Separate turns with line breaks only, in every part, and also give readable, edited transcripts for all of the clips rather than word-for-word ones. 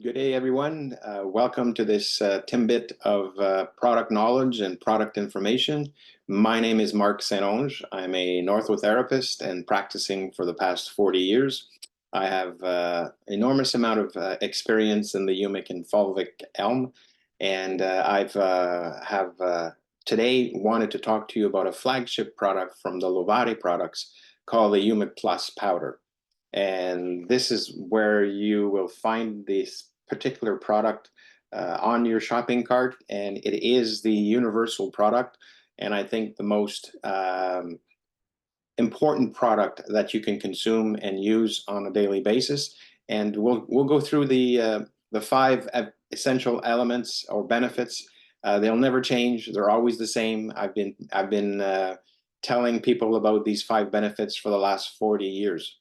Good day, everyone. Welcome to this Timbit of product knowledge and product information. My name is Marc Saint-Onge. I'm a orthotherapist and practicing for the past 40 years. I have enormous amount of experience in the Humic and fulvic elm, and I've today wanted to talk to you about a flagship product from the Lovvare products called the Humic Plus powder. And this is where you will find this particular product on your shopping cart, and it is the universal product, and I think the most important product that you can consume and use on a daily basis. And we'll go through the five essential elements or benefits. They'll never change. They're always the same. I've been telling people about these five benefits for the last 40 years.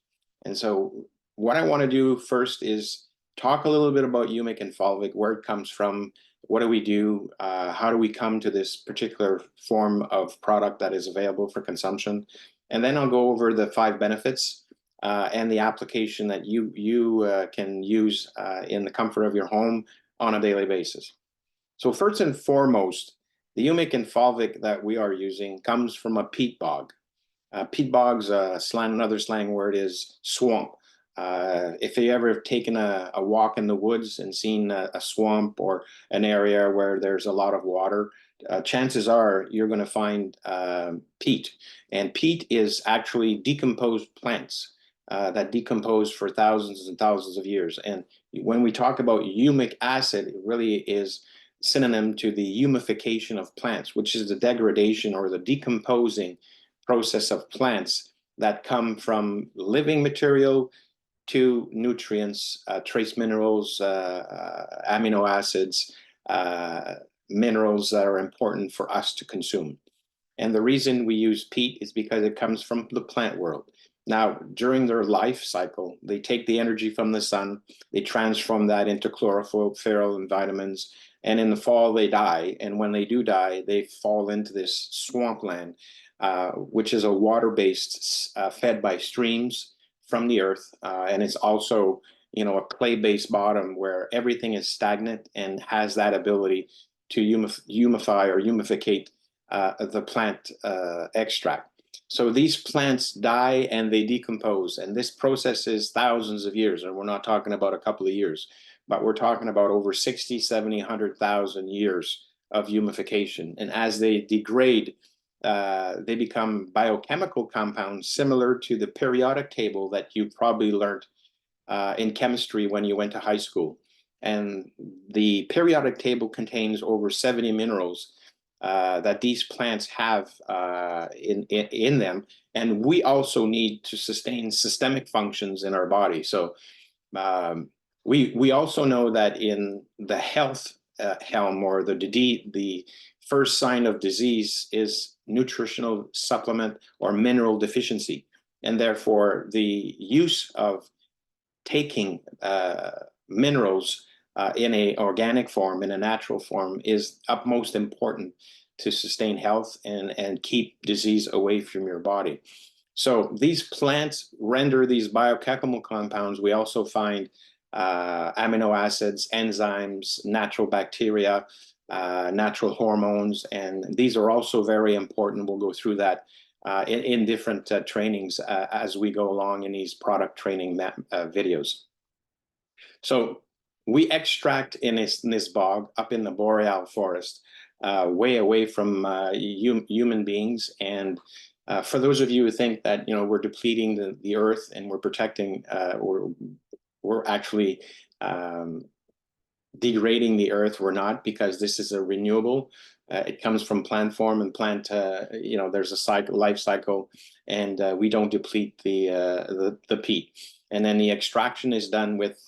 And so what I want to do first is talk a little bit about Humic and fulvic, where it comes from, what do we do, how do we come to this particular form of product that is available for consumption. And then I'll go over the five benefits and the application that you can use in the comfort of your home on a daily basis. So first and foremost, the Humic and fulvic that we are using comes from a peat bog. Peat bogs, another slang word is swamp. If you ever have taken a walk in the woods and seen a swamp or an area where there's a lot of water, chances are you're going to find peat. And peat is actually decomposed plants that decompose for thousands and thousands of years. And when we talk about humic acid, it really is synonym to the humification of plants, which is the degradation or the decomposing process of plants that come from living material to nutrients, trace minerals, amino acids, minerals that are important for us to consume. And the reason we use peat is because it comes from the plant world. Now, during their life cycle, they take the energy from the sun, they transform that into chlorophyll and vitamins, and in the fall they die. And when they do die, they fall into this swampland, which is a water-based, fed by streams from the earth, and it's also, a clay-based bottom where everything is stagnant and has that ability to humify or humificate the plant extract. So these plants die and they decompose, and this process is thousands of years, and we're not talking about a couple of years, but we're talking about over 60, 70, 100,000 years of humification. And as they degrade, they become biochemical compounds similar to the periodic table that you probably learned in chemistry when you went to high school. And the periodic table contains over 70 minerals that these plants have in them. And we also need to sustain systemic functions in our body. So we also know that in the health helm, or the first sign of disease is nutritional supplement or mineral deficiency. And therefore, the use of taking minerals in an organic form, in a natural form, is utmost important to sustain health and keep disease away from your body. So these plants render these biochemical compounds. We also find amino acids, enzymes, natural bacteria, natural hormones, and these are also very important. We'll go through that in different trainings as we go along in these product training videos. So we extract in this bog up in the boreal forest, way away from human beings. And for those of you who think that we're depleting the earth and we're protecting, we're actually degrading the earth, we're not, because this is a renewable. It comes from plant form, and plant, there's a life cycle, and we don't deplete the peat. And then the extraction is done with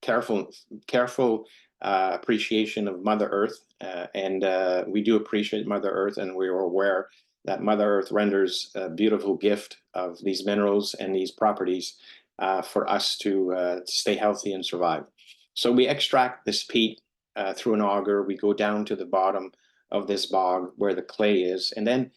careful appreciation of Mother Earth, and we do appreciate Mother Earth, and we are aware that Mother Earth renders a beautiful gift of these minerals and these properties for us to stay healthy and survive. So we extract this peat through an auger. We go down to the bottom of this bog where the clay is, and then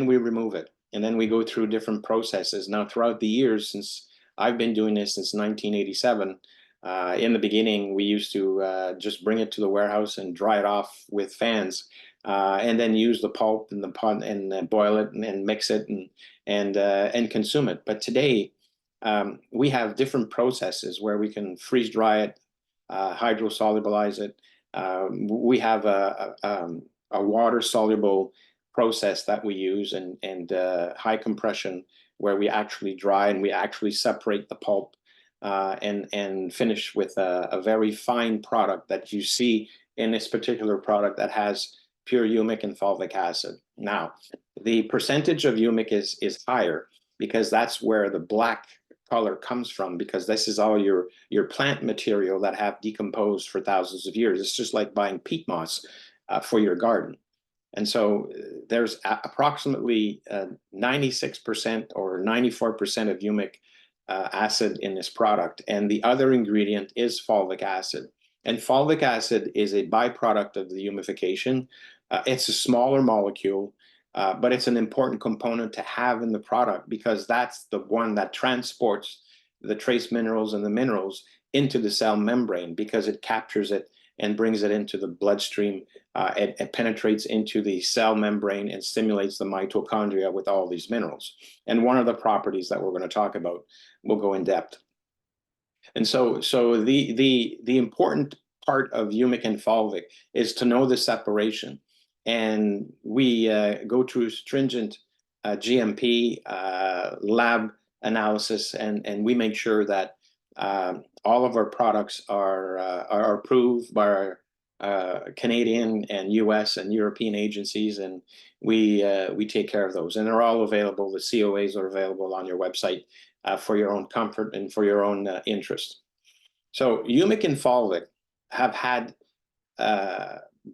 we remove it. And then we go through different processes. Now, throughout the years, since I've been doing this since 1987, In the beginning, we used to just bring it to the warehouse and dry it off with fans, and then use the pulp and the pot and boil it and mix it and consume it. But today, we have different processes where we can freeze dry it, hydrosolubilize it. We have a water soluble process that we use and high compression where we actually dry and we actually separate the pulp and finish with a very fine product that you see in this particular product that has pure humic and fulvic acid. Now, the percentage of humic is higher because that's where the black color comes from, because this is all your plant material that have decomposed for thousands of years. It's just like buying peat moss for your garden. And so there's approximately 96% or 94% of humic acid in this product. And the other ingredient is fulvic acid. And fulvic acid is a byproduct of the humification. It's a smaller molecule, but it's an important component to have in the product because that's the one that transports the trace minerals and the minerals into the cell membrane, because it captures it and brings it into the bloodstream. It penetrates into the cell membrane and stimulates the mitochondria with all these minerals. And one of the properties that we're going to talk about will go in depth. And so the important part of humic and fulvic is to know the separation. And we go through stringent GMP lab analysis, and we make sure that all of our products are approved by our Canadian and US and European agencies, and we take care of those. And they're all available. The COAs are available on your website for your own comfort and for your own interest. So humic and fulvic have had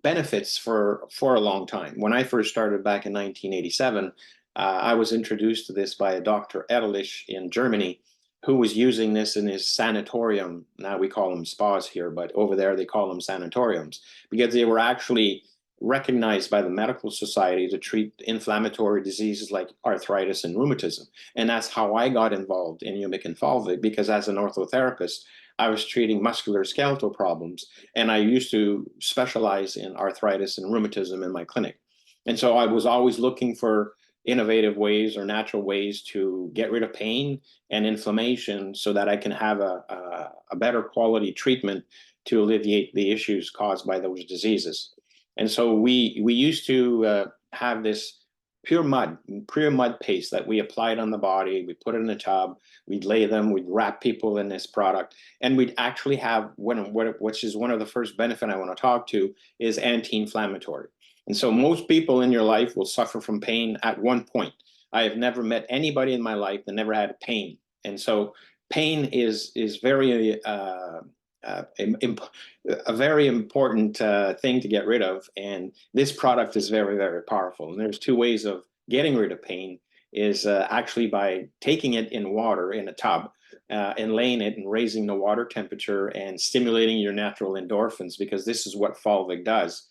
benefits for a long time. When I first started back in 1987, I was introduced to this by a Dr. Ehrlich in Germany, who was using this in his sanatorium. Now we call them spas here, but over there they call them sanatoriums, because they were actually recognized by the medical society to treat inflammatory diseases like arthritis and rheumatism. And that's how I got involved in humic and fulvic, because as an orthotherapist, I was treating musculoskeletal problems, and I used to specialize in arthritis and rheumatism in my clinic. And so I was always looking for innovative ways or natural ways to get rid of pain and inflammation so that I can have a better quality treatment to alleviate the issues caused by those diseases. And so we used to have this pure mud paste that we applied on the body. We put it in a tub, we'd lay them, we'd wrap people in this product, and we'd actually have which is one of the first benefit I want to talk to, is anti-inflammatory. And so most people in your life will suffer from pain at one point. I have never met anybody in my life that never had pain. And so pain is very a very important thing to get rid of, and this product is very, very powerful. And there's two ways of getting rid of pain, is actually by taking it in water in a tub and laying it and raising the water temperature and stimulating your natural endorphins, because this is what fulvic does.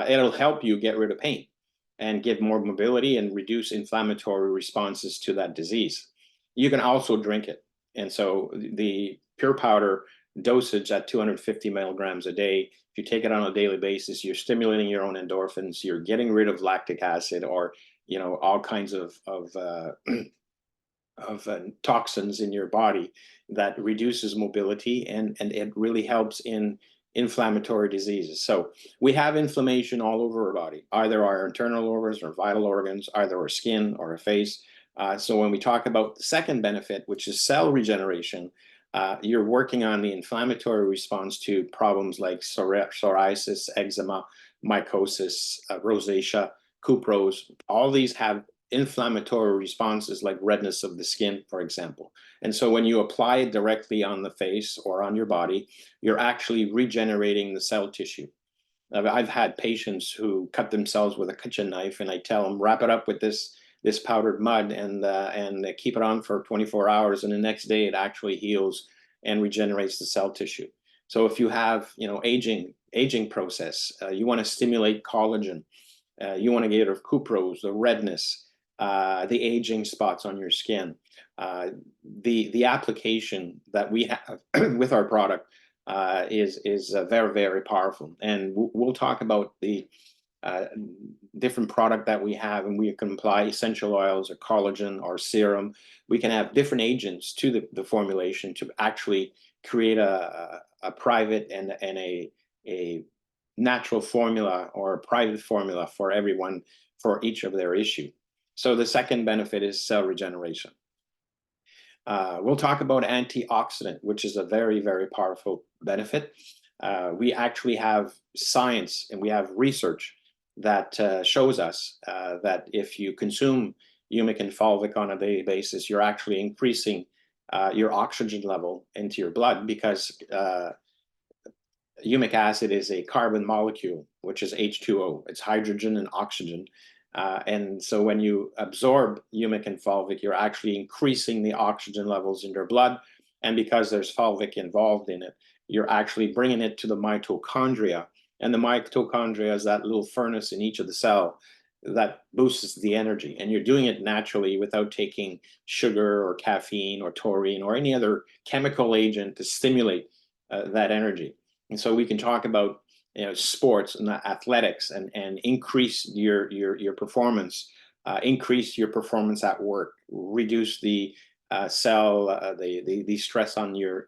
It'll help you get rid of pain and give more mobility and reduce inflammatory responses to that disease. You can also drink it. And so the pure powder dosage at 250 milligrams a day, if you take it on a daily basis, you're stimulating your own endorphins, you're getting rid of lactic acid, or all kinds of toxins in your body, that reduces mobility, and it really helps in inflammatory diseases. So we have inflammation all over our body, either our internal organs or vital organs, either our skin or our face. So when we talk about the second benefit, which is cell regeneration, you're working on the inflammatory response to problems like psoriasis, eczema, mycosis, rosacea, cuprose. All these have inflammatory responses like redness of the skin, for example. And so when you apply it directly on the face or on your body, you're actually regenerating the cell tissue. I've had patients who cut themselves with a kitchen knife, and I tell them, wrap it up with this powdered mud and keep it on for 24 hours, and the next day it actually heals and regenerates the cell tissue. So if you have aging process, you want to stimulate collagen, you want to get rid of cuprose, the redness, the aging spots on your skin, the application that we have with our product is very, very powerful. And we'll talk about the different product that we have, and we can apply essential oils or collagen or serum. We can have different agents to the formulation to actually create a private and a natural formula or a private formula for everyone for each of their issue. So the second benefit is cell regeneration. We'll talk about antioxidant, which is a very, very powerful benefit. We actually have science and we have research that shows us that if you consume humic and fulvic on a daily basis, you're actually increasing your oxygen level into your blood, because humic acid is a carbon molecule, which is H2O. It's hydrogen and oxygen. And so when you absorb humic and fulvic, you're actually increasing the oxygen levels in your blood. And because there's fulvic involved in it, you're actually bringing it to the mitochondria. And the mitochondria is that little furnace in each of the cell that boosts the energy. And you're doing it naturally without taking sugar or caffeine or taurine or any other chemical agent to stimulate that energy. And so we can talk about sports and athletics and increase your performance, increase your performance at work, reduce the the stress on your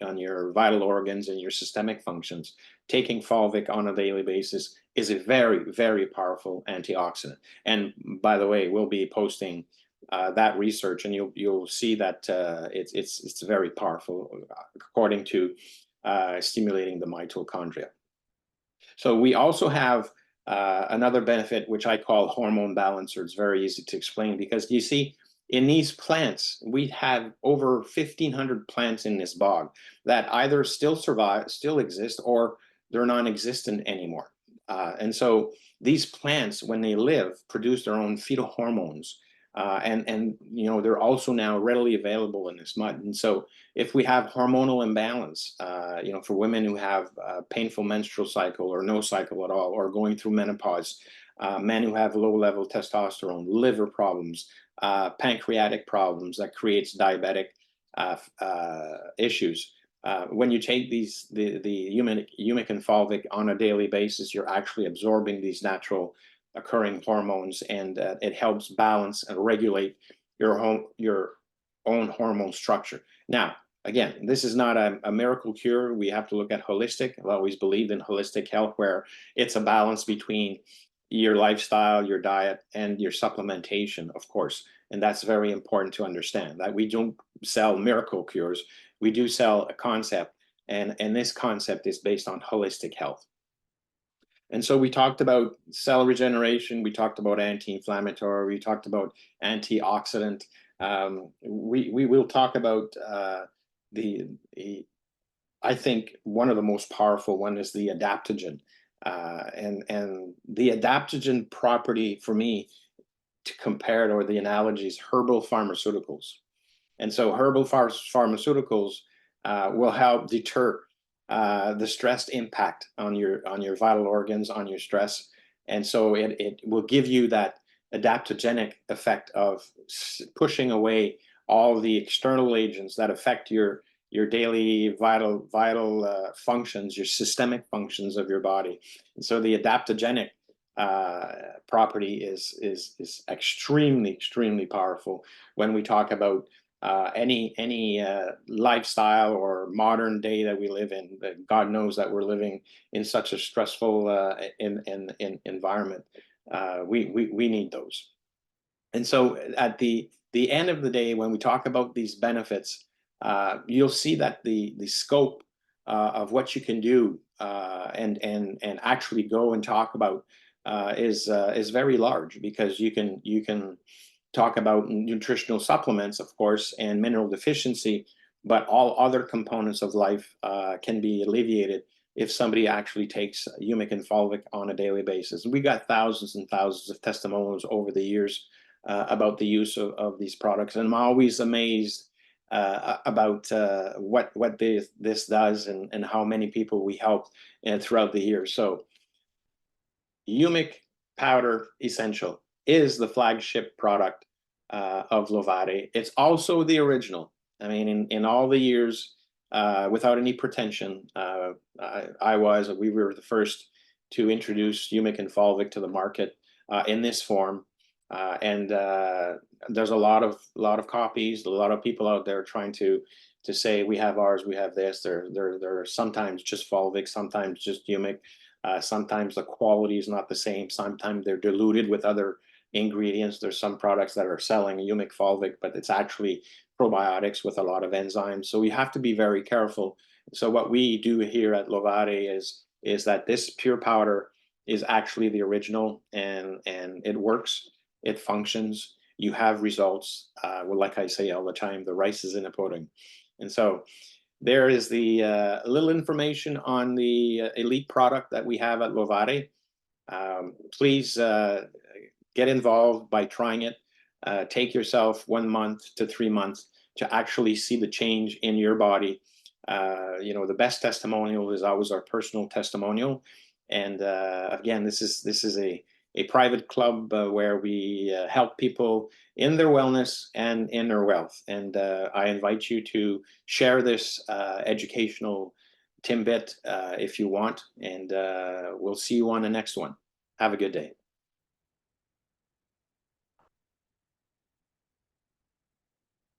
vital organs and your systemic functions. Taking fulvic on a daily basis is a very, very powerful antioxidant. And by the way, we'll be posting that research, and you'll see that it's very powerful according to stimulating the mitochondria. So we also have another benefit, which I call hormone balancer. It's very easy to explain, because you see, in these plants, we have over 1,500 plants in this bog that either still survive, still exist, or they're non-existent anymore. And so these plants, when they live, produce their own fetal hormones. And they're also now readily available in this mud. And so if we have hormonal imbalance, for women who have a painful menstrual cycle or no cycle at all, or going through menopause, men who have low-level testosterone, liver problems, pancreatic problems that creates diabetic issues. When you take the humic and fulvic on a daily basis, you're actually absorbing these natural occurring hormones, and it helps balance and regulate your own hormone structure. Now, again, this is not a miracle cure. We have to look at holistic. I've always believed in holistic health, where it's a balance between your lifestyle, your diet, and your supplementation, of course. And that's very important to understand, that we don't sell miracle cures. We do sell a concept, and this concept is based on holistic health. And so we talked about cell regeneration, we talked about anti-inflammatory, we talked about antioxidant. We will talk about I think one of the most powerful one is the adaptogen. And the adaptogen property for me, to compare it, or the analogy, is herbal pharmaceuticals. And so herbal pharmaceuticals will help deter the stress impact on your vital organs, on your stress. And so it will give you that adaptogenic effect of pushing away all the external agents that affect your daily vital functions, your systemic functions of your body. And so the adaptogenic property is extremely powerful when we talk about any lifestyle or modern day that we live in. God knows that we're living in such a stressful environment. We need those. And so at the end of the day, when we talk about these benefits, you'll see that the scope of what you can do and actually go and talk about is very large, because you can talk about nutritional supplements, of course, and mineral deficiency, but all other components of life can be alleviated if somebody actually takes humic and fulvic on a daily basis. We got thousands and thousands of testimonials over the years about the use of these products, and I'm always amazed about what this does and how many people we helped throughout the year. So Humic Powder Essential is the flagship product of Lovvare. It's also the original. I mean, in all the years, without any pretension, we were the first to introduce Humic and Fulvic to the market in this form. And there's a lot of copies, a lot of people out there trying to say we have ours, we have this. They're sometimes just Fulvic, sometimes just Humic. Sometimes the quality is not the same. Sometimes they're diluted with other ingredients. There's some products that are selling Humic Fulvic, but it's actually probiotics with a lot of enzymes. So we have to be very careful. So what we do here at Lovvare is that this pure powder is actually the original, and it works, it functions, you have results. Well, like I say all the time, the rice is in a pudding. And so there is the little information on the elite product that we have at Lovvare. Please get involved by trying it. Take yourself 1 month to 3 months to actually see the change in your body. You know, the best testimonial is always our personal testimonial. And again, this is a private club where we help people in their wellness and in their wealth. And I invite you to share this educational tidbit if you want. And we'll see you on the next one. Have a good day.